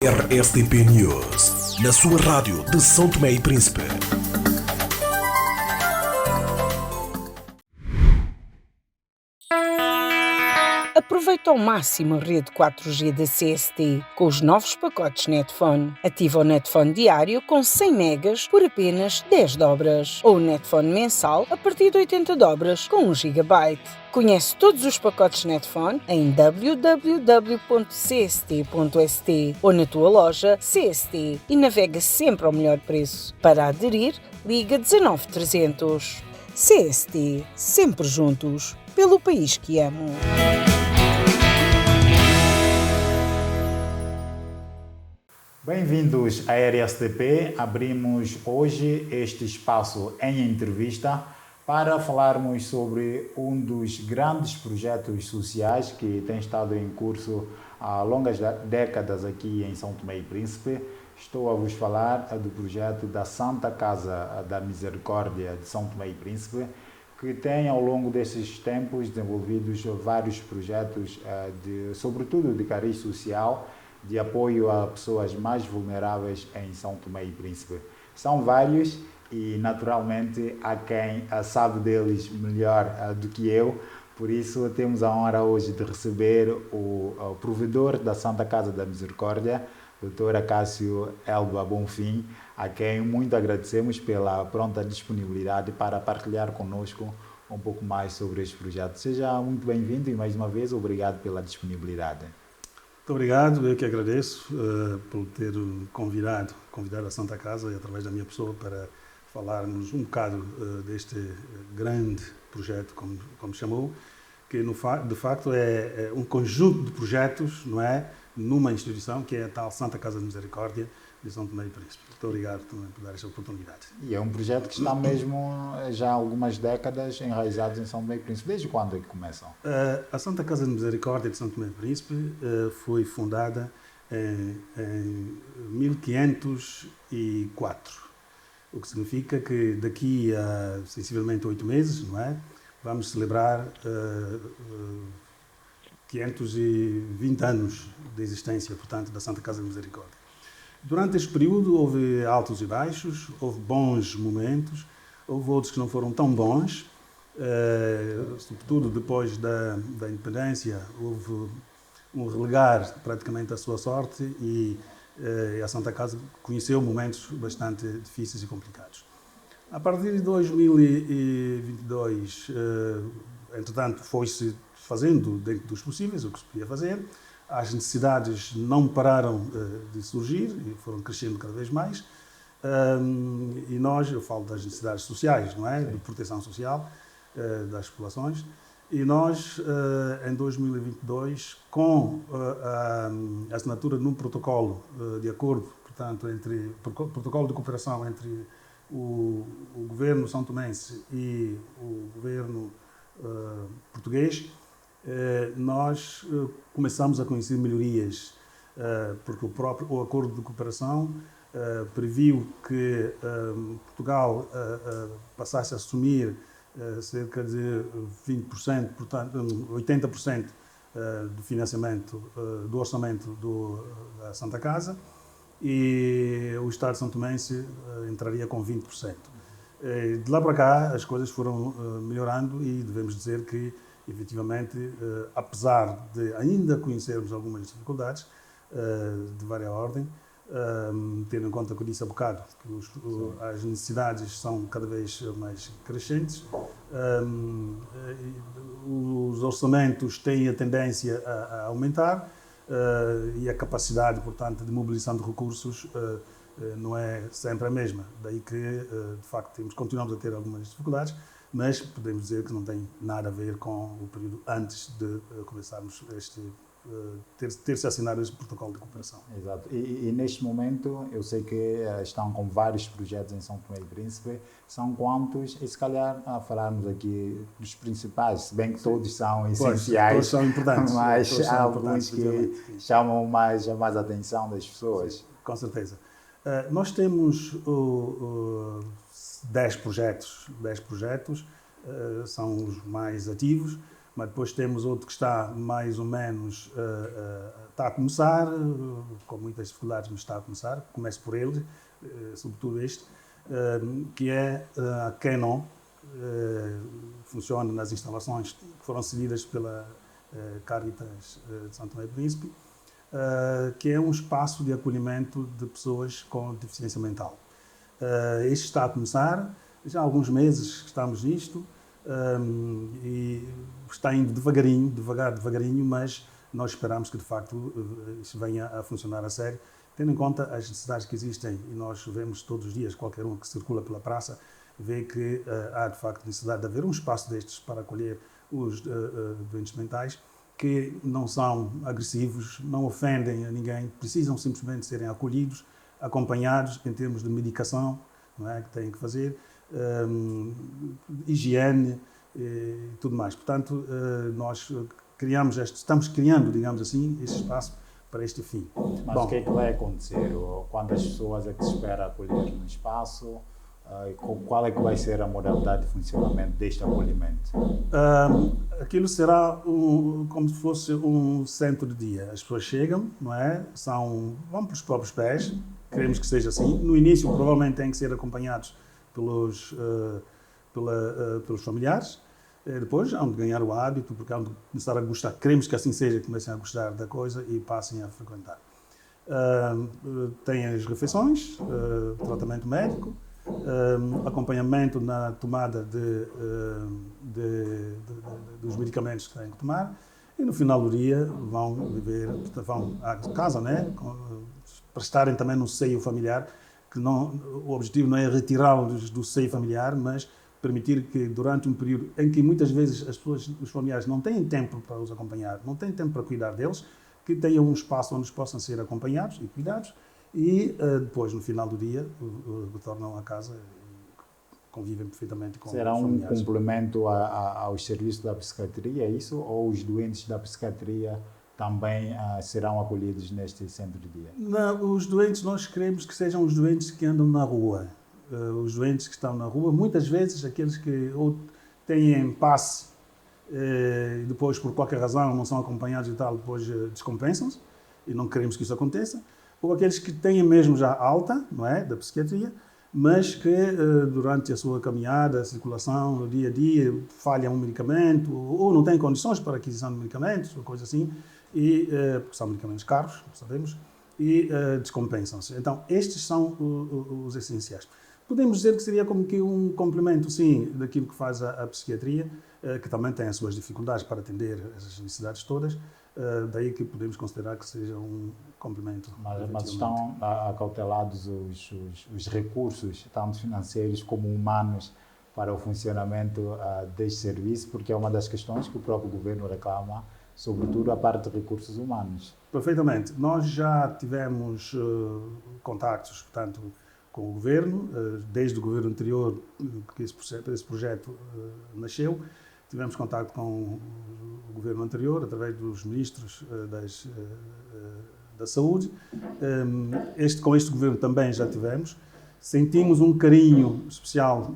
RSTP News, na sua rádio de São Tomé e Príncipe. Aproveita ao máximo a rede 4G da CST com os novos pacotes Netphone. Ativa o Netphone diário com 100 megas por apenas 10 dobras ou o Netphone mensal a partir de 80 dobras com 1 GB. Conhece todos os pacotes Netphone em www.cst.st ou na tua loja CST e navega sempre ao melhor preço. Para aderir, liga 19 300. CST, sempre juntos, pelo país que amo. Bem-vindos à RSTP. Abrimos hoje este espaço em entrevista para falarmos sobre um dos grandes projetos sociais que tem estado em curso há longas décadas aqui em São Tomé e Príncipe. Estou a vos falar do projeto da Santa Casa da Misericórdia de São Tomé e Príncipe, que tem ao longo desses tempos desenvolvido vários projetos, sobretudo de cariz social, de apoio a pessoas mais vulneráveis em São Tomé e Príncipe. São vários e, naturalmente, há quem sabe deles melhor do que eu. Por isso, temos a honra hoje de receber o provedor da Santa Casa da Misericórdia, Dr. Acácio Elba Bonfim, a quem muito agradecemos pela pronta disponibilidade para partilhar conosco um pouco mais sobre este projeto. Seja muito bem-vindo e, mais uma vez, obrigado pela disponibilidade. Muito obrigado, eu que agradeço por ter convidado a Santa Casa e através da minha pessoa para falarmos um bocado deste grande projeto, como chamou, que de facto é um conjunto de projetos, não é, numa instituição que é a tal Santa Casa de Misericórdia de São Tomé e Príncipe. Muito obrigado também por dar esta oportunidade. E é um projeto que está mesmo já há algumas décadas enraizado em São Tomé e Príncipe. Desde quando é que começam? A Santa Casa de Misericórdia de São Tomé e Príncipe foi fundada em 1504, o que significa que daqui a sensivelmente 8 meses, não é, vamos celebrar 520 anos de existência, portanto, da Santa Casa de Misericórdia. Durante este período houve altos e baixos, houve bons momentos, houve outros que não foram tão bons, sobretudo depois da independência houve um relegar praticamente a sua sorte e a Santa Casa conheceu momentos bastante difíceis e complicados. A partir de 2022, entretanto, foi-se fazendo dentro dos possíveis o que se podia fazer. As necessidades não pararam de surgir e foram crescendo cada vez mais. E eu falo das necessidades sociais, não é? De proteção social das populações. E nós, em 2022, com a assinatura de um protocolo de acordo, portanto, protocolo de cooperação entre o governo são-tomense e o governo português, nós começamos a conhecer melhorias, porque o acordo de cooperação previu que Portugal passasse a assumir cerca de 20%, portanto 80% do financiamento do orçamento da Santa Casa, e o Estado são-tomense entraria com 20%. De lá para cá as coisas foram melhorando e devemos dizer que, efetivamente, apesar de ainda conhecermos algumas dificuldades de várias ordem, tendo em conta o que disse há bocado, que as necessidades são cada vez mais crescentes, os orçamentos têm a tendência a aumentar e a capacidade, portanto, de mobilização de recursos não é sempre a mesma. Daí que, de facto, continuamos a ter algumas dificuldades, mas podemos dizer que não tem nada a ver com o período antes de começarmos ter-se assinado este protocolo de cooperação. Exato. E neste momento, eu sei que estão com vários projetos em São Tomé e Príncipe. São quantos? E se calhar falarmos aqui dos principais, se bem que todos são essenciais. Todos são importantes. Mas há alguns que chamam mais a atenção das pessoas. Sim, com certeza. Nós temos 10 projetos, são os mais ativos. mas depois temos outro que está mais ou menos, está a começar, com muitas dificuldades, mas está a começar. Começo por ele, sobretudo este, que é a Canon, funciona nas instalações que foram cedidas pela Caritas de São Tomé e Príncipe, que é um espaço de acolhimento de pessoas com deficiência mental. Este está a começar, já há alguns meses que estamos nisto, e está indo devagarinho, mas nós esperamos que de facto isso venha a funcionar a sério, tendo em conta as necessidades que existem, e nós vemos todos os dias, qualquer um que circula pela praça, vê que há de facto necessidade de haver um espaço destes para acolher os doentes mentais, que não são agressivos, não ofendem a ninguém, precisam simplesmente serem acolhidos, acompanhados em termos de medicação, não é, que têm que fazer, higiene e tudo mais. Portanto, nós estamos criando, digamos assim, este espaço para este fim. Mas o que é que vai acontecer? Quantas pessoas é que se espera acolher no espaço? Qual é que vai ser a modalidade de funcionamento deste acolhimento? Aquilo será como se fosse um centro de dia. As pessoas chegam, não é? Vão pelos próprios pés, queremos que seja assim. No início, provavelmente, têm que ser acompanhados pelos familiares. Depois, hão de ganhar o hábito, porque hão de começar a gostar. Queremos que assim seja, que comecem a gostar da coisa e passem a frequentar. Tem as refeições, tratamento médico, acompanhamento na tomada dos medicamentos que têm que tomar, e no final do dia vão à casa, né, para estarem também no seio familiar, que o objetivo não é retirá-los do seio familiar, mas permitir que durante um período em que muitas vezes os familiares não têm tempo para os acompanhar, não têm tempo para cuidar deles, que tenham um espaço onde eles possam ser acompanhados e cuidados, e depois, no final do dia, retornam a casa e convivem perfeitamente com os familiares. Será um complemento aos serviços da psiquiatria, é isso? Ou os doentes da psiquiatria também serão acolhidos neste centro de dia? Não, os doentes, nós queremos que sejam os doentes que andam na rua. Os doentes que estão na rua, muitas vezes aqueles que ou têm passe e depois, por qualquer razão, não são acompanhados e tal, depois descompensam-se, e não queremos que isso aconteça. Ou aqueles que têm mesmo já alta, não é, da psiquiatria, mas que durante a sua caminhada, a circulação, no dia a dia, falham um medicamento, ou não têm condições para aquisição de medicamentos, ou coisa assim, porque são medicamentos caros, sabemos, e descompensam-se. Então, estes são os essenciais. Podemos dizer que seria como que um complemento, sim, daquilo que faz a psiquiatria, que também tem as suas dificuldades para atender as necessidades todas, daí que podemos considerar que seja um complemento. Mas estão acautelados os recursos, tanto financeiros como humanos, para o funcionamento deste serviço, porque é uma das questões que o próprio governo reclama, sobretudo a parte de recursos humanos. Perfeitamente. Nós já tivemos contactos, portanto, com o governo, desde o governo anterior que esse projeto nasceu. Tivemos contato com o governo anterior, através dos ministros da Saúde. Com este governo também já tivemos. Sentimos um carinho especial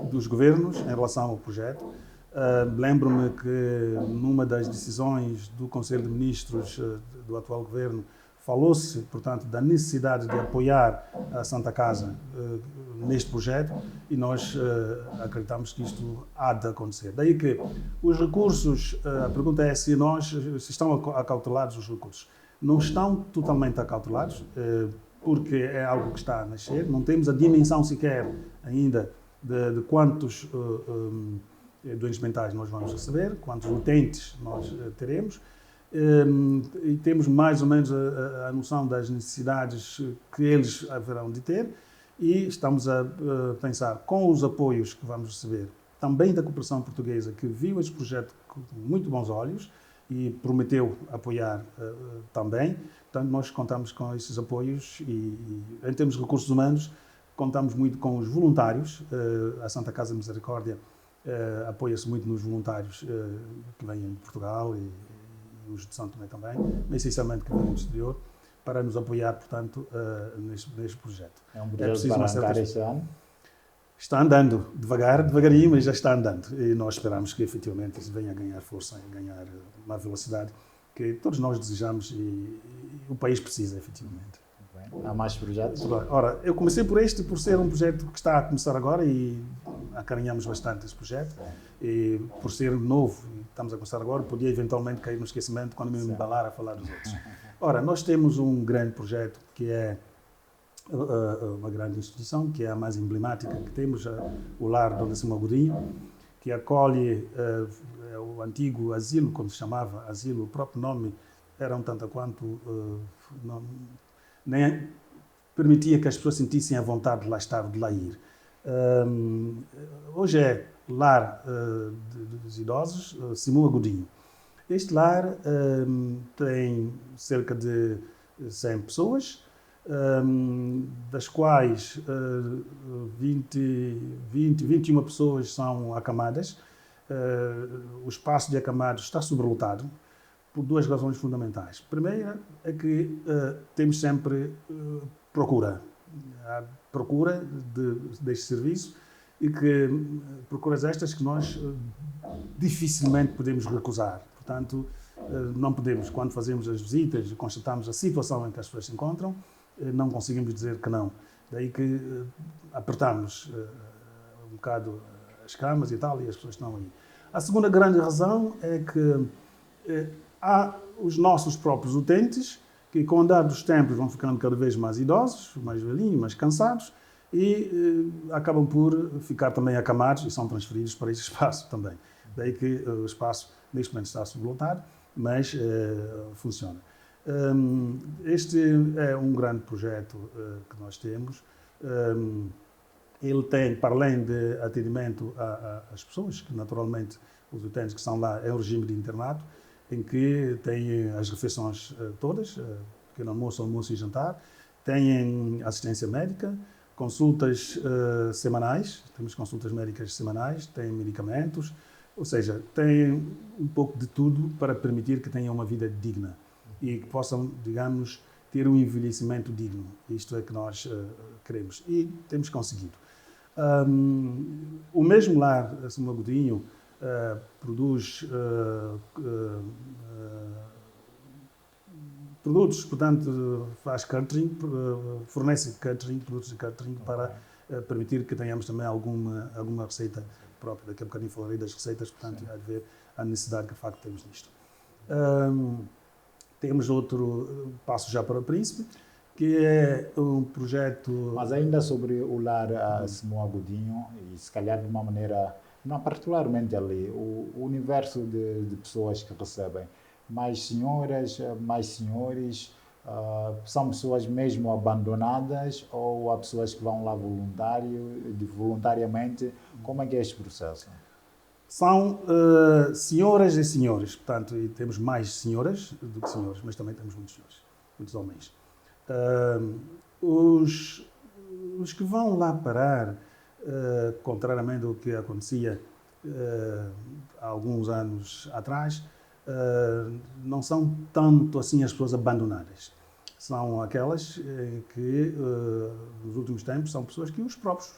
dos governos em relação ao projeto. Lembro-me que numa das decisões do Conselho de Ministros do atual governo, falou-se, portanto, da necessidade de apoiar a Santa Casa neste projeto, e nós acreditamos que isto há de acontecer. Daí que os recursos, a pergunta é se estão acautelados os recursos. Não estão totalmente acautelados, porque é algo que está a nascer, não temos a dimensão sequer ainda de quantos doentes mentais nós vamos receber, quantos utentes nós teremos, e temos mais ou menos a noção das necessidades que eles haverão de ter, e estamos a pensar com os apoios que vamos receber, também da cooperação portuguesa, que viu este projeto com muito bons olhos e prometeu apoiar também. Portanto, nós contamos com esses apoios e em termos de recursos humanos, contamos muito com os voluntários. A Santa Casa de Misericórdia apoia-se muito nos voluntários que vêm de Portugal e os de São Tomé também, mas essencialmente que vêm do exterior, para nos apoiar, portanto, neste projeto. É um projeto para arrancar este ano? está andando devagarinho, mas já está andando. E nós esperamos que efetivamente isso venha a ganhar força, a ganhar uma velocidade que todos nós desejamos e o país precisa, efetivamente. Há mais projetos? Ora, eu comecei por ser um projeto que está a começar agora e acarinhamos bastante esse projeto. E por ser novo, e estamos a começar agora, podia eventualmente cair no esquecimento quando me embalar a falar dos outros. Ora, nós temos um grande projeto que é uma grande instituição, que é a mais emblemática que temos, o Lar Dona Simão Godinho, que acolhe o antigo asilo, como se chamava asilo, o próprio nome era um tanto quanto nem permitia que as pessoas sentissem a vontade de lá estar, de lá ir. Hoje é Lar dos Idosos Simão Agudinho. Este lar tem cerca de 100 pessoas, das quais 21 pessoas são acamadas. O espaço de acamados está sobrelotado por duas razões fundamentais. A primeira é que temos sempre procura. Há procura deste serviço e que procuras estas que nós dificilmente podemos recusar. Portanto, não podemos, quando fazemos as visitas e constatamos a situação em que as pessoas se encontram, não conseguimos dizer que não. Daí que apertamos um bocado as camas e tal, e as pessoas estão aí. A segunda grande razão é que há os nossos próprios utentes, que com o andar dos tempos vão ficando cada vez mais idosos, mais velhinhos, mais cansados, e acabam por ficar também acamados e são transferidos para esse espaço também. Daí que o espaço, neste momento, está sobrelotado, mas funciona. Este é um grande projeto que nós temos. Ele tem, para além de atendimento às pessoas, que naturalmente os utentes que são lá é um regime de internato, em que têm as refeições todas, pequeno almoço, almoço e jantar, têm assistência médica, consultas semanais, temos consultas médicas semanais, têm medicamentos, ou seja, têm um pouco de tudo para permitir que tenham uma vida digna e que possam, digamos, ter um envelhecimento digno. Isto é que nós queremos e temos conseguido. O mesmo lar, Simão Godinho, produz produtos, portanto, faz catering, fornece catering, produtos de catering para permitir que tenhamos também alguma receita própria. Daqui a bocadinho falarei das receitas, portanto, há de ver a necessidade que de facto temos nisto. Temos outro passo já para o Príncipe, que é um projeto... Mas ainda sobre o lar Simão Agudinho, e se calhar de uma maneira, não particularmente ali, o universo de pessoas que recebem, mais senhoras, mais senhores, são pessoas mesmo abandonadas ou há pessoas que vão lá voluntariamente? Como é que é este processo? São senhoras e senhores, portanto, e temos mais senhoras do que senhores, mas também temos muitos senhores, muitos homens. Os que vão lá parar, contrariamente ao que acontecia há alguns anos atrás, não são tanto assim as pessoas abandonadas. São aquelas que, nos últimos tempos, são pessoas que os próprios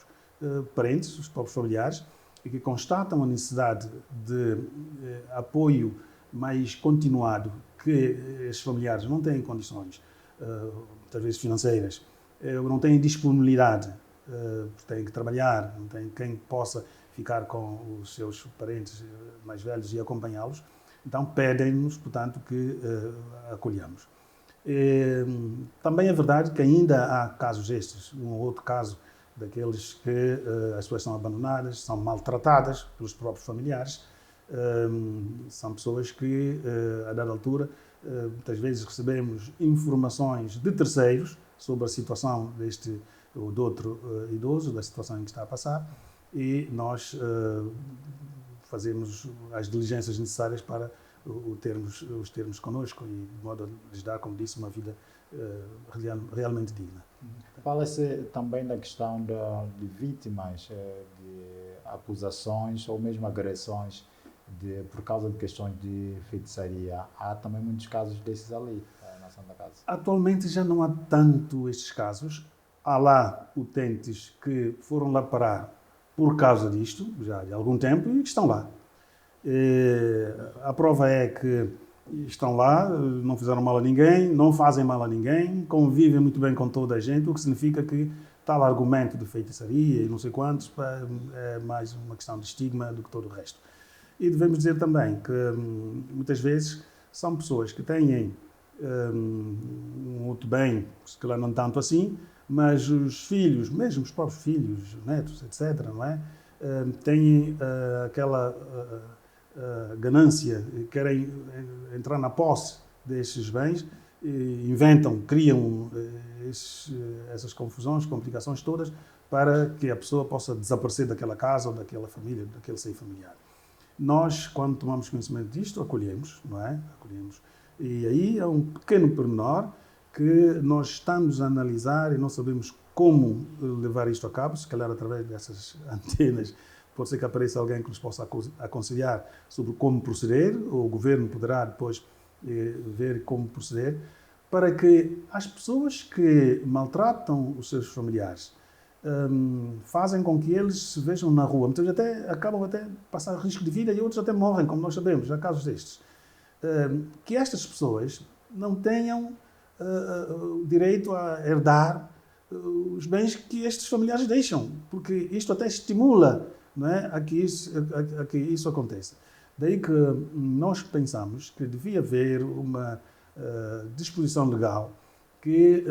parentes, os próprios familiares, e que constatam a necessidade de apoio mais continuado, que esses familiares não têm condições, muitas vezes financeiras, não têm disponibilidade, têm que trabalhar, não têm quem possa ficar com os seus parentes mais velhos e acompanhá-los, então pedem-nos, portanto, que acolhamos. Também é verdade que ainda há casos estes, um ou outro caso daqueles que as pessoas são abandonadas, são maltratadas pelos próprios familiares, são pessoas que, a dada altura, muitas vezes recebemos informações de terceiros sobre a situação deste ou de outro idoso, da situação em que está a passar, e nós fazemos as diligências necessárias para os termos connosco e de modo a lhes dar, como disse, uma vida realmente digna. Fala-se também da questão de vítimas de acusações ou mesmo agressões por causa de questões de feitiçaria. Há também muitos casos desses ali na Santa Casa. Atualmente já não há tanto estes casos. Há lá utentes que foram lá parar por causa disto, já de algum tempo, e que estão lá. A prova é que estão lá, não fizeram mal a ninguém, não fazem mal a ninguém, convivem muito bem com toda a gente, o que significa que tal argumento de feitiçaria e não sei quantos é mais uma questão de estigma do que todo o resto. E devemos dizer também que muitas vezes são pessoas que têm um outro bem, se calhar não tanto assim, mas os filhos, mesmo os próprios filhos, netos, etc., não é? Têm aquela ganância, querem entrar na posse destes bens, inventam, criam essas confusões, complicações todas, para que a pessoa possa desaparecer daquela casa ou daquela família, daquele seio familiar. Nós, quando tomamos conhecimento disto, acolhemos, não é? Acolhemos. E aí é um pequeno pormenor que nós estamos a analisar e não sabemos como levar isto a cabo, se calhar através dessas antenas. Pode ser que apareça alguém que nos possa aconselhar sobre como proceder, ou o governo poderá depois ver como proceder, para que as pessoas que maltratam os seus familiares fazem com que eles se vejam na rua. Muitas vezes acabam até passar risco de vida e outros até morrem, como nós sabemos, há casos destes. Que estas pessoas não tenham o direito a herdar os bens que estes familiares deixam, porque isto até estimula, não é, a que isso aconteça. Daí que nós pensamos que devia haver uma disposição legal que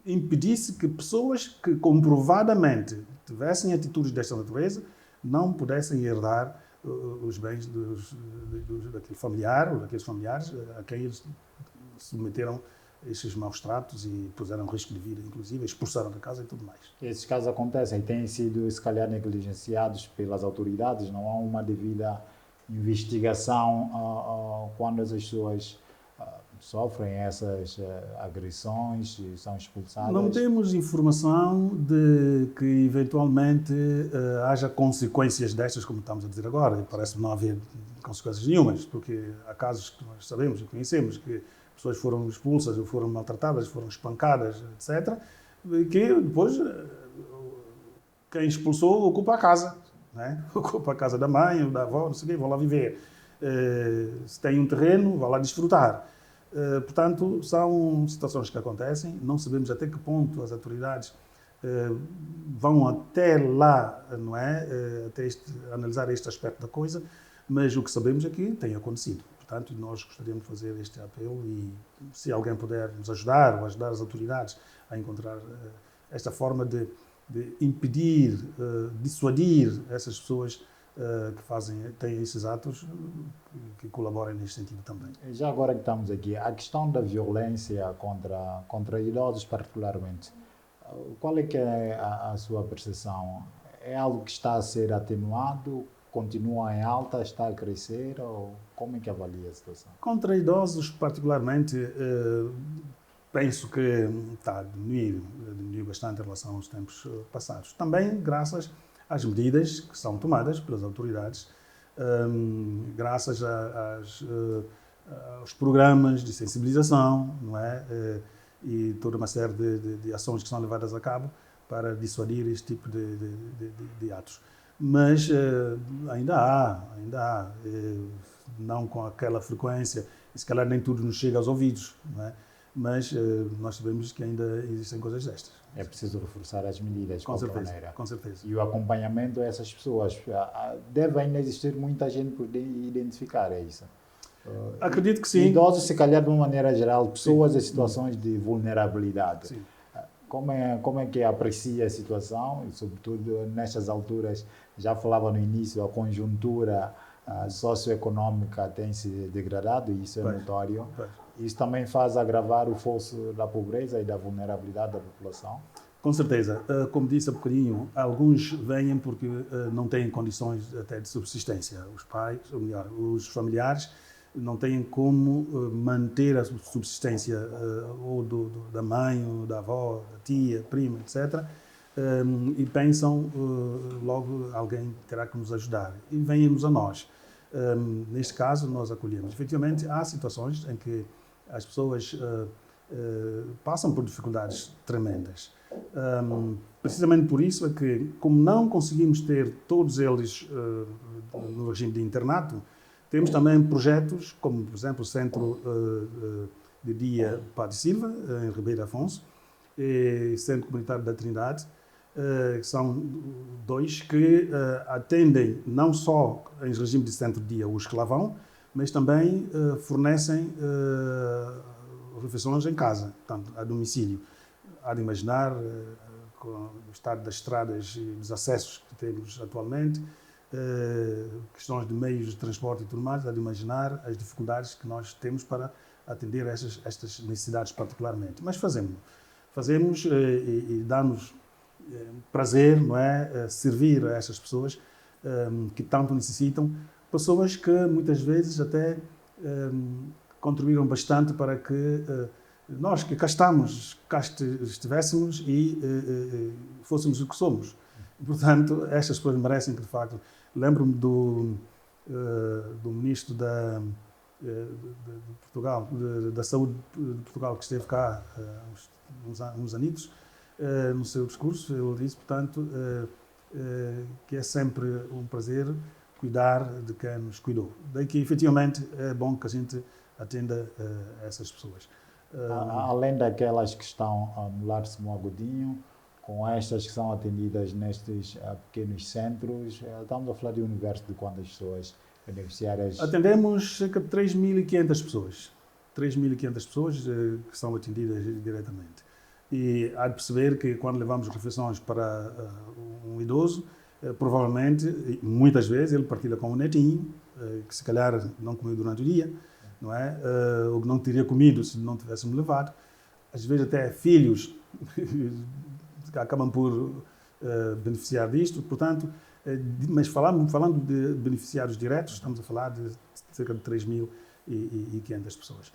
impedisse que pessoas que comprovadamente tivessem atitudes desta natureza não pudessem herdar os bens daquele familiar ou daqueles familiares a quem eles submeteram esses maus tratos e puseram risco de vida, inclusive, expulsaram da casa e tudo mais. Esses casos acontecem e têm sido, se calhar, negligenciados pelas autoridades. Não há uma devida investigação quando as pessoas sofrem essas agressões e são expulsadas. Não temos informação de que, eventualmente, haja consequências destas, como estamos a dizer agora. Parece-me não haver consequências nenhumas, porque há casos que nós sabemos e conhecemos que pessoas foram expulsas, ou foram maltratadas, foram espancadas, etc., que depois quem expulsou ocupa a casa, né? Ocupa a casa da mãe ou da avó, não sei o quê, vão lá viver. Se tem um terreno, vão lá desfrutar. Portanto, são situações que acontecem, não sabemos até que ponto as autoridades vão até lá, não é? Até analisar este aspecto da coisa, mas o que sabemos é que tem acontecido. Portanto, nós gostaríamos de fazer este apelo e se alguém puder nos ajudar ou ajudar as autoridades a encontrar esta forma de impedir, dissuadir essas pessoas que têm esses atos, que colaborem neste sentido também. Já agora que estamos aqui, a questão da violência contra idosos particularmente, qual é que é a sua percepção? É algo que está a ser atenuado? Continua em alta, está a crescer, ou como é que avalia a situação? Contra idosos, particularmente, penso que está a diminuir bastante em relação aos tempos passados. Também graças às medidas que são tomadas pelas autoridades, graças aos programas de sensibilização, não é? E toda uma série de ações que são levadas a cabo para dissuadir este tipo de atos. Mas ainda há, não com aquela frequência, e se calhar nem tudo nos chega aos ouvidos, não é? Mas nós sabemos que ainda existem coisas destas. É preciso reforçar as medidas, de qualquer maneira. Com certeza. E o acompanhamento a essas pessoas. Deve ainda existir muita gente por identificar, é isso? Acredito que sim. Idosos, se calhar, de uma maneira geral, pessoas em situações de vulnerabilidade. Sim. Como é que aprecia a situação e, sobretudo, nestas alturas, já falava no início, a conjuntura socioeconômica tem se degradado e isso é notório. Isso também faz agravar o fosso da pobreza e da vulnerabilidade da população? Com certeza. Como disse há bocadinho, alguns vêm porque não têm condições até de subsistência. Os pais, ou melhor, os familiares, não têm como manter a subsistência ou da mãe, ou da avó, da tia, prima, etc. E pensam logo alguém terá que nos ajudar. E vêm-nos a nós. Neste caso, nós acolhemos. Efetivamente, há situações em que as pessoas passam por dificuldades tremendas. Precisamente por isso é que, como não conseguimos ter todos eles no regime de internato, temos também projetos, como, por exemplo, o Centro de Dia Padre Silva, em Ribeira Afonso, e Centro Comunitário da Trindade, que são dois que atendem não só em regime de centro de dia os que lá vão, mas também fornecem refeições em casa, portanto, a domicílio. Há de imaginar, com o estado das estradas e dos acessos que temos atualmente, questões de meios de transporte e tudo mais, há de imaginar as dificuldades que nós temos para atender estas necessidades particularmente. Mas fazemos e dá-nos prazer, não é, servir a essas pessoas que tanto necessitam, pessoas que muitas vezes até contribuíram bastante para que nós que cá estamos, cá estivéssemos e fôssemos o que somos. Portanto, estas pessoas merecem que, de facto, lembro-me do ministro de Portugal, da Saúde de Portugal, que esteve cá uns anitos, no seu discurso, ele disse, portanto, que é sempre um prazer cuidar de quem nos cuidou. Daí que, efetivamente, é bom que a gente atenda essas pessoas. Além daquelas que estão no Lar Simão Agudinho, com estas que são atendidas nestes pequenos centros, estamos a falar de um universo de quantas pessoas beneficiárias? Atendemos cerca de 3.500 pessoas. 3.500 pessoas que são atendidas diretamente. E há de perceber que quando levamos refeições para um idoso, provavelmente, muitas vezes, ele partilha com um netinho, que se calhar não comeu durante o dia, não é? Ou que não teria comido se não tivéssemos levado. Às vezes até filhos que acabam por beneficiar disto. Portanto, mas falando de beneficiários diretos, estamos a falar de cerca de 3.500 pessoas.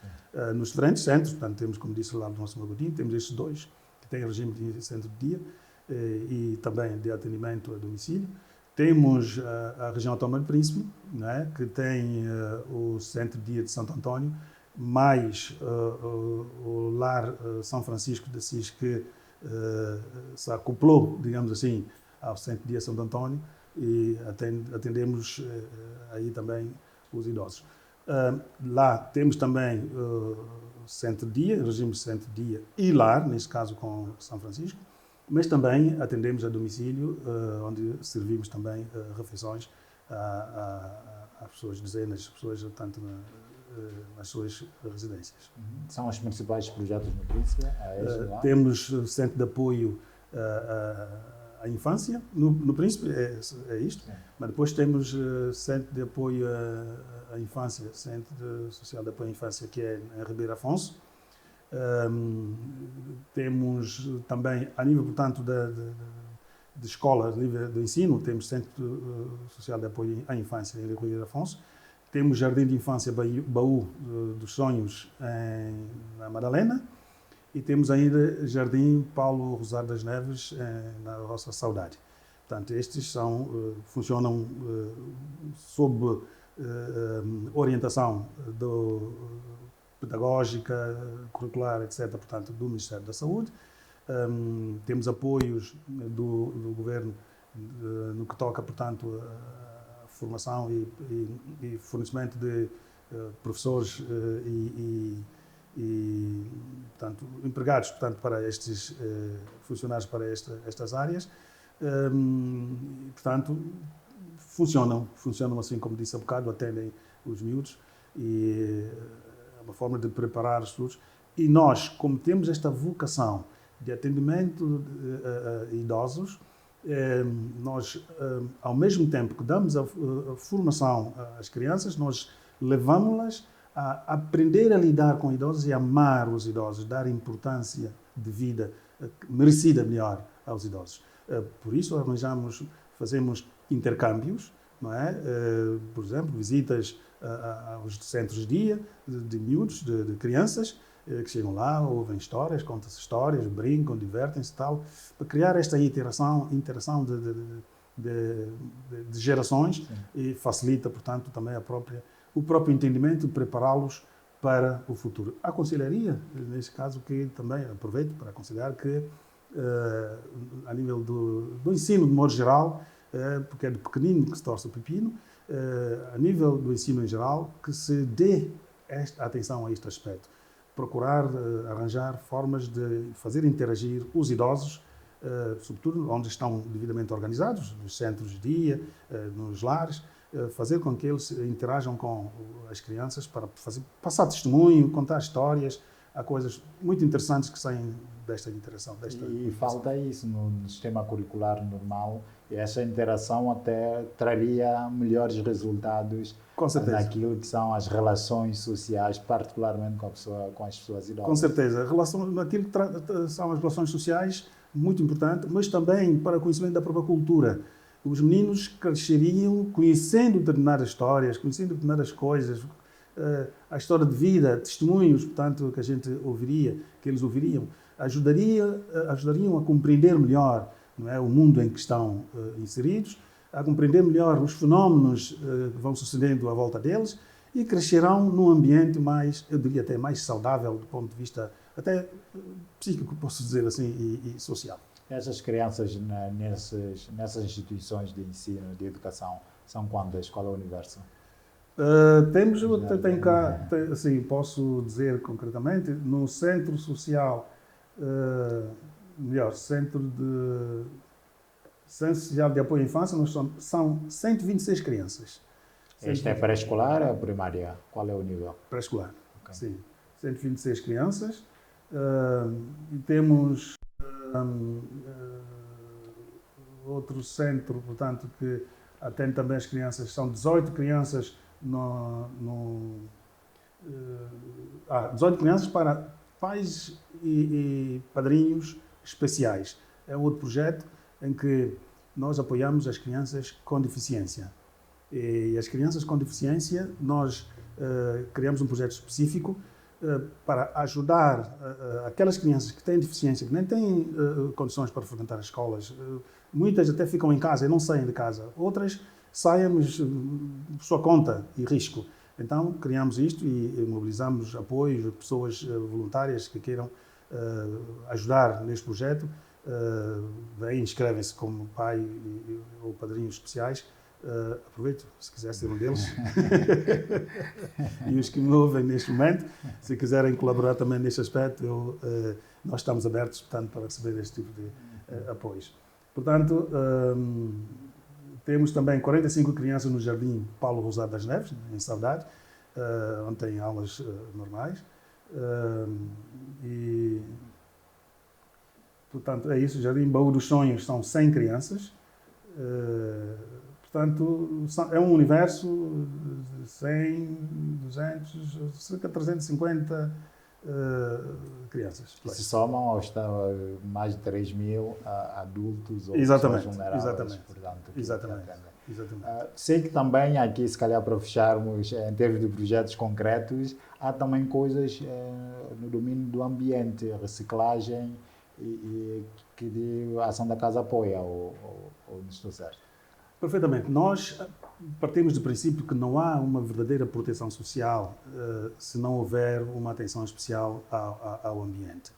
Nos diferentes centros, portanto, temos, como disse lá do nosso Magodinho, temos estes dois, que têm regime de centro de dia e também de atendimento a domicílio. Temos a região autónoma do Príncipe, não é? Que tem o centro de dia de Santo António, mais o lar São Francisco de Assis, que se acoplou, digamos assim, ao centro de dia Santo António, e atendemos aí também os idosos. Lá temos também centro de dia, regime de centro de dia e lar, neste caso com São Francisco, mas também atendemos a domicílio, onde servimos também refeições a pessoas, dezenas de pessoas, tanto nas suas residências. São os principais projetos no Príncipe? Temos o centro de apoio à infância, no Príncipe é isto, mas depois temos centro de apoio à infância, centro social de apoio à infância, que é em Ribeira Afonso. Temos também, a nível, portanto, de escola, a nível do ensino, temos Centro Social de Apoio à Infância em Ribeira Afonso. Temos Jardim de Infância Baú dos Sonhos na Madalena. E temos ainda Jardim Paulo Rosário das Neves na Roça Saudade. Portanto, estes funcionam sob orientação pedagógica, curricular, etc., portanto, do Ministério da Saúde. Temos apoios do Governo no que toca, portanto, a formação e fornecimento de professores e portanto, empregados, portanto, para estes funcionários para estas áreas. Portanto, funcionam assim, como disse há bocado, atendem os miúdos e uma forma de preparar os estudos. E nós, como temos esta vocação de atendimento a idosos, nós, ao mesmo tempo que damos a formação às crianças, nós levamos-las a aprender a lidar com idosos e amar os idosos, dar importância de vida merecida melhor aos idosos. Por isso, fazemos intercâmbios, não é? Por exemplo, visitas aos centros de dia de miúdos, de crianças, que chegam lá, ouvem histórias, contam-se histórias, brincam, divertem-se e tal, para criar esta interação de gerações. Sim. E facilita, portanto, também o próprio entendimento, prepará-los para o futuro. A conselharia, neste caso, que também aproveito para aconselhar que, a nível do ensino, de modo geral, porque é de pequenino que se torce o pepino, a nível do ensino em geral, que se dê esta atenção a este aspecto. Procurar arranjar formas de fazer interagir os idosos, sobretudo onde estão devidamente organizados, nos centros de dia, nos lares, fazer com que eles interajam com as crianças para passar testemunho, contar histórias. Há coisas muito interessantes que saem desta interação. E falta isso no sistema curricular normal, e essa interação até traria melhores resultados naquilo que são as relações sociais, particularmente com as pessoas idosas. Com certeza. Naquilo que são as relações sociais, muito importante, mas também para o conhecimento da própria cultura. Os meninos cresceriam conhecendo determinadas histórias, conhecendo determinadas coisas, a história de vida, testemunhos, portanto, que a gente ouviria, que eles ouviriam, ajudariam a compreender melhor, não é, o mundo em que estão inseridos, a compreender melhor os fenómenos que vão sucedendo à volta deles e crescerão num ambiente mais, eu diria até mais saudável do ponto de vista até psíquico, posso dizer assim, e social. Essas crianças nessas instituições de ensino, de educação, são quantas? Qual é o universo? Tenho cá, assim, posso dizer concretamente, no Centro Social, Centro Social de Apoio à Infância, são 126 crianças. Este é pré-escolar ou primária? Qual é o nível? Pré-escolar, okay. Sim. 126 crianças. E temos outro centro, portanto, que atende também as crianças. São 18 crianças 18 crianças para pais e padrinhos especiais. É outro projeto em que nós apoiamos as crianças com deficiência. E as crianças com deficiência, nós criamos um projeto específico para ajudar aquelas crianças que têm deficiência, que nem têm condições para frequentar as escolas. Muitas até ficam em casa e não saem de casa. Outras saem, mas por sua conta e risco. Então, criamos isto e mobilizamos apoios, pessoas voluntárias que queiram ajudar neste projeto. Daí inscrevem-se como pai ou padrinhos especiais. Aproveito, se quiser ser um deles. E os que me ouvem neste momento, se quiserem colaborar também neste aspecto, nós estamos abertos, portanto, para receber este tipo de apoios. Portanto, temos também 45 crianças no Jardim Paulo Rosado das Neves, em Saudade, onde têm aulas normais. E, portanto, é isso. O Jardim Baú dos Sonhos são 100 crianças. Portanto, é um universo de 100, 200, cerca de 350 crianças. Que se somam aos mais de 3 mil adultos ou exatamente, pessoas vulneráveis. Exatamente. Portanto, Exatamente. Sei que também aqui, se calhar para fecharmos, em termos de projetos concretos, há também coisas no domínio do ambiente, reciclagem e que a Ação da Casa apoia, ou não estou certo? Perfeitamente. Nós partimos do princípio que não há uma verdadeira proteção social se não houver uma atenção especial ao ambiente.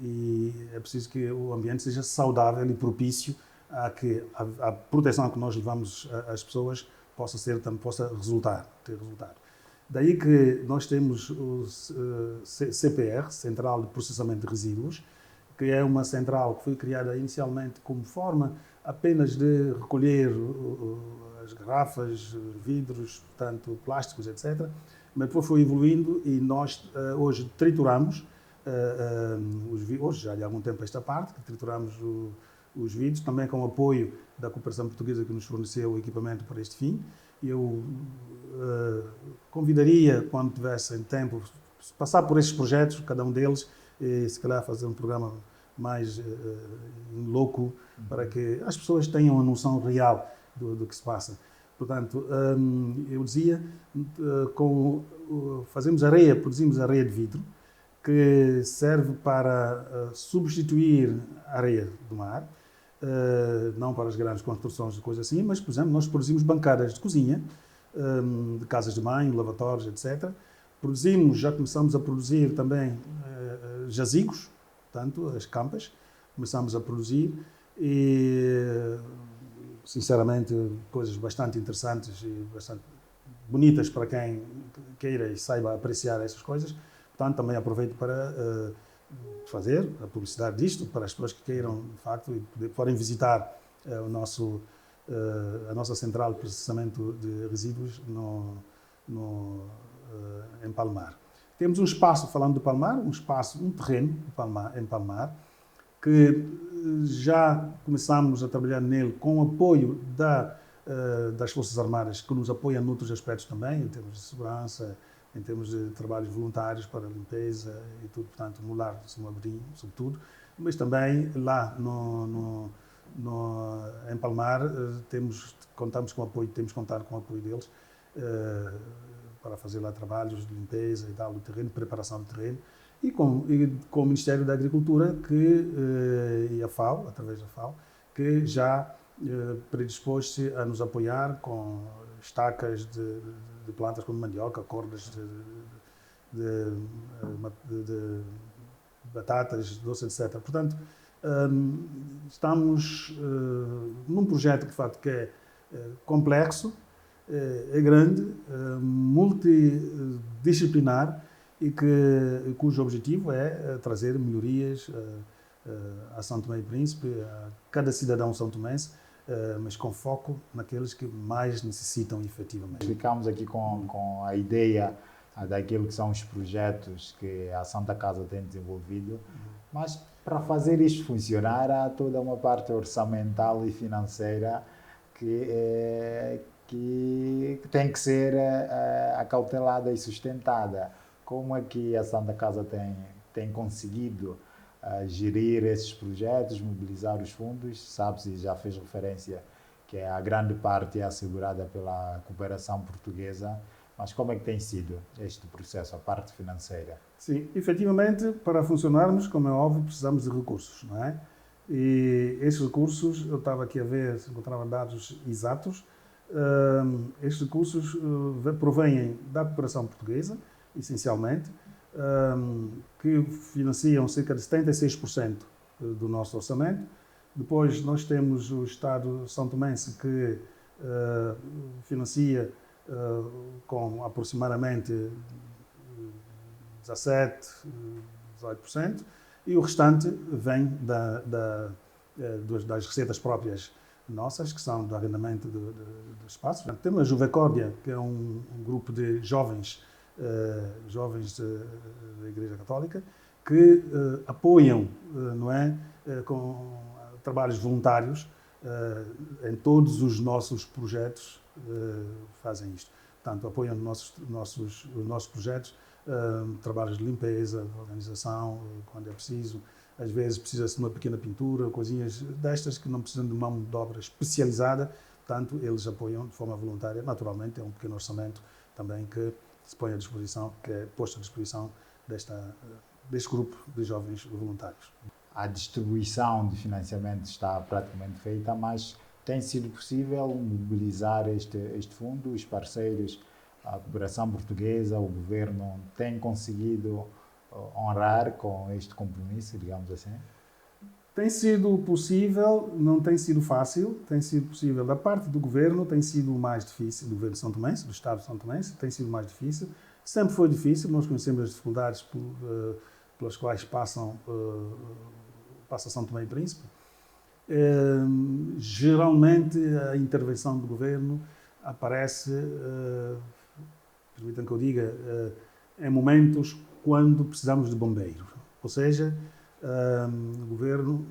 E é preciso que o ambiente seja saudável e propício a que a proteção que nós levamos às pessoas possa ter resultado. Daí que nós temos o CPR, Central de Processamento de Resíduos, que é uma central que foi criada inicialmente como forma apenas de recolher as garrafas, vidros, portanto, plásticos, etc. Mas depois foi evoluindo e nós hoje trituramos, hoje já há algum tempo esta parte, que trituramos os vidros, também com o apoio da Cooperação Portuguesa que nos forneceu o equipamento para este fim. Eu convidaria, quando tivessem tempo, passar por estes projetos, cada um deles, e se calhar fazer um programa mais louco, para que as pessoas tenham a noção real do que se passa. Portanto, eu dizia, produzimos areia de vidro, que serve para substituir a areia do mar, não para as grandes construções e coisas assim, mas, por exemplo, nós produzimos bancadas de cozinha, de casas de banho, lavatórios, etc., Já começamos a produzir também jazigos, portanto, as campas, começamos a produzir e, sinceramente, coisas bastante interessantes e bastante bonitas para quem queira e saiba apreciar essas coisas. Portanto, também aproveito para fazer a publicidade disto, para as pessoas que queiram, de facto, e forem visitar a nossa central de processamento de resíduos em Palmar. Temos um espaço, falando de Palmar, um terreno em Palmar, que já começamos a trabalhar nele com o apoio das Forças Armadas, que nos apoiam noutros aspectos também, em termos de segurança, em termos de trabalhos voluntários para a limpeza e tudo, portanto, no Lar do São Abrinho, sobretudo, mas também lá em Palmar contamos com o apoio, temos contado com o apoio deles para fazer lá trabalhos de limpeza e tal do terreno, preparação do terreno, e com o Ministério da Agricultura e a FAO, através da FAO, que já predispôs-se a nos apoiar com estacas de plantas como mandioca, cordas de batatas, doce, etc. Portanto, estamos num projeto que, de facto, que é complexo, é grande, multidisciplinar e cujo objetivo é trazer melhorias a São Tomé e Príncipe, a cada cidadão são-tomense, mas com foco naqueles que mais necessitam efetivamente. Ficamos aqui com a ideia daquilo que são os projetos que a Santa Casa tem desenvolvido, mas para fazer isto funcionar há toda uma parte orçamental e financeira que tem que ser acautelada e sustentada. Como é que a Santa Casa tem conseguido gerir esses projetos, mobilizar os fundos? Sabe-se, já fez referência que a grande parte é assegurada pela cooperação portuguesa, mas como é que tem sido este processo, a parte financeira? Sim, efetivamente, para funcionarmos, como é óbvio, precisamos de recursos, não é? E esses recursos, eu estava aqui a ver, se encontrava dados exatos, estes recursos provêm da cooperação portuguesa, essencialmente, que financiam cerca de 76% do nosso orçamento. Depois nós temos o Estado são-tomense que financia com aproximadamente 17, 18%, e o restante vem das receitas próprias nossas, que são do arrendamento do espaço. Temos a Juvecórdia, que é um grupo de jovens da Igreja Católica, que apoiam, não é, com trabalhos voluntários em todos os nossos projetos, fazem isto. Portanto, apoiam os nossos projetos, trabalhos de limpeza, de organização, quando é preciso. Às vezes precisa-se de uma pequena pintura, coisinhas destas que não precisam de mão de obra especializada. Portanto, eles apoiam de forma voluntária. Naturalmente, é um pequeno orçamento também que se põe à disposição, que é posto à disposição deste grupo de jovens voluntários. A distribuição de financiamento está praticamente feita, mas tem sido possível mobilizar este fundo? Os parceiros, a cooperação portuguesa, o governo, têm conseguido honrar com este compromisso, digamos assim? Tem sido possível, não tem sido fácil, tem sido possível. Da parte do governo tem sido mais difícil, do governo são-tomense, do Estado são-tomense, tem sido mais difícil. Sempre foi difícil, nós conhecemos as dificuldades pelas quais passa São Tomé e Príncipe. Geralmente a intervenção do governo aparece, permitam que eu diga, em momentos quando precisamos de bombeiro. Ou seja, o governo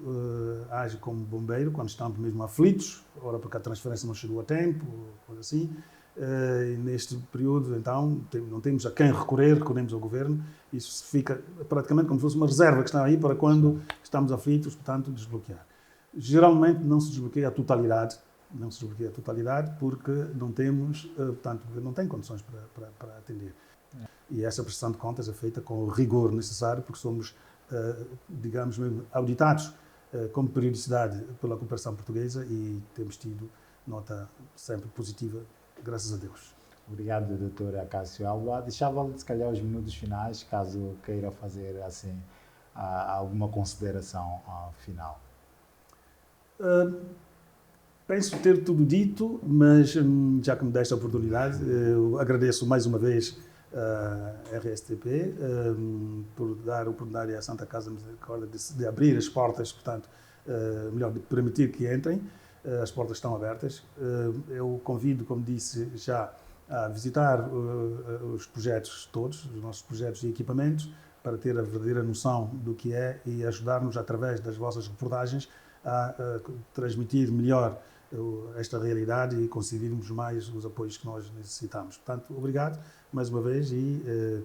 age como bombeiro quando estamos mesmo aflitos, ora porque a transferência não chegou a tempo, coisa assim. E neste período, então, não temos a quem recorremos ao governo. Isso fica praticamente como se fosse uma reserva que está aí para quando estamos aflitos, portanto, desbloquear. Geralmente não se desbloqueia a totalidade, porque não temos, portanto, não tem condições para atender. E essa prestação de contas é feita com o rigor necessário, porque somos, digamos mesmo, auditados com periodicidade pela cooperação portuguesa e temos tido nota sempre positiva, graças a Deus. Obrigado, doutora Cássio Alba. Deixava-lhe, se calhar, os minutos finais, caso queira fazer assim alguma consideração final. Penso ter tudo dito, mas já que me deste a oportunidade, eu agradeço mais uma vez a RSTP por dar a oportunidade à Santa Casa de Misericórdia de abrir as portas, portanto, melhor, de permitir que entrem. As portas estão abertas. Eu convido, como disse já, a visitar os projetos todos, os nossos projetos e equipamentos, para ter a verdadeira noção do que é e ajudar-nos, através das vossas reportagens, a transmitir melhor esta realidade e conseguirmos mais os apoios que nós necessitamos. Portanto, obrigado mais uma vez e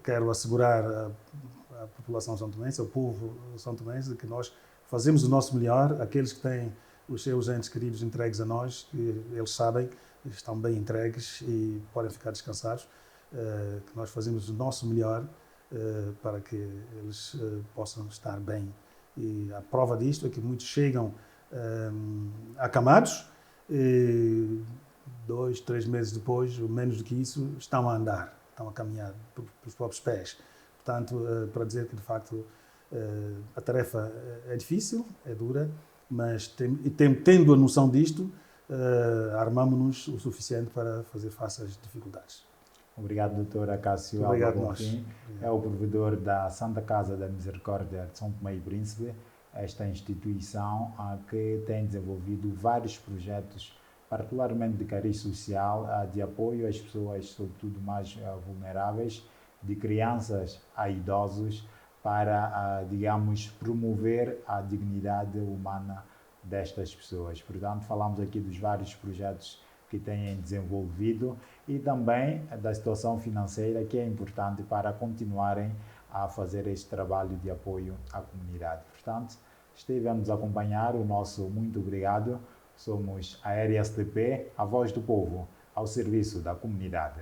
quero assegurar à população são-tomense, ao povo são-tomense, de que nós fazemos o nosso melhor. Aqueles que têm os seus entes queridos entregues a nós, eles sabem, estão bem entregues e podem ficar descansados, que nós fazemos o nosso melhor para que eles possam estar bem. E a prova disto é que muitos chegam acamados e 2, 3 meses depois, ou menos do que isso, estão a andar, estão a caminhar pelos próprios pés. Portanto, para dizer que, de facto, a tarefa é difícil, é dura, mas tendo a noção disto, armamos-nos o suficiente para fazer face às dificuldades. Obrigado, doutora Cássio Alba Bonfim. É o provedor da Santa Casa da Misericórdia de São Tomé e Príncipe, esta instituição que tem desenvolvido vários projetos, particularmente de cariz social, de apoio às pessoas, sobretudo mais vulneráveis, de crianças a idosos, para, digamos, promover a dignidade humana destas pessoas. Portanto, falamos aqui dos vários projetos que têm desenvolvido e também da situação financeira, que é importante para continuarem a fazer este trabalho de apoio à comunidade. Portanto, esteve a nos acompanhar, o nosso muito obrigado. Somos a RSTP, a voz do povo, ao serviço da comunidade.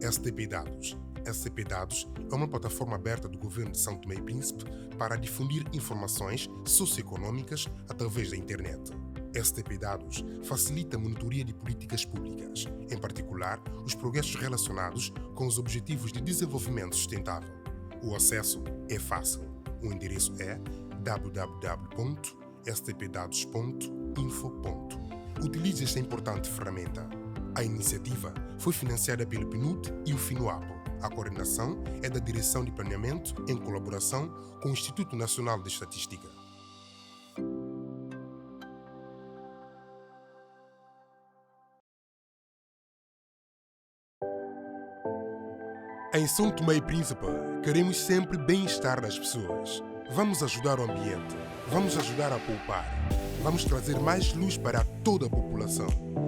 STP Dados. STP Dados é uma plataforma aberta do Governo de São Tomé e Príncipe para difundir informações socioeconômicas através da internet. STP Dados facilita a monitoria de políticas públicas, em particular os progressos relacionados com os Objetivos de Desenvolvimento Sustentável. O acesso é fácil. O endereço é www.stpdados.info. Utilize esta importante ferramenta. A iniciativa foi financiada pelo PNUD e o FINUAPO. A coordenação é da Direção de Planeamento em colaboração com o Instituto Nacional de Estatística. Em São Tomé e Príncipe, queremos sempre bem-estar das pessoas. Vamos ajudar o ambiente, vamos ajudar a poupar, vamos trazer mais luz para toda a população.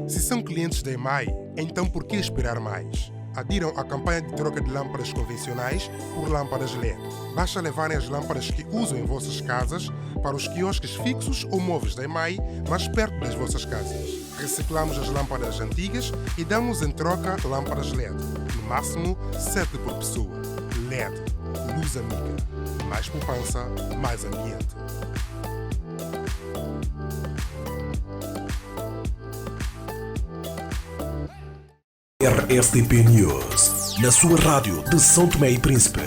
Se são clientes da EMAI, então por que esperar mais? Adiram à campanha de troca de lâmpadas convencionais por lâmpadas LED. Basta levarem as lâmpadas que usam em vossas casas para os quiosques fixos ou móveis da EMAI mais perto das vossas casas. Reciclamos as lâmpadas antigas e damos em troca lâmpadas LED. No máximo 7 por pessoa. LED. Luz amiga. Mais poupança, mais ambiente. RSTP News, na sua rádio de São Tomé e Príncipe.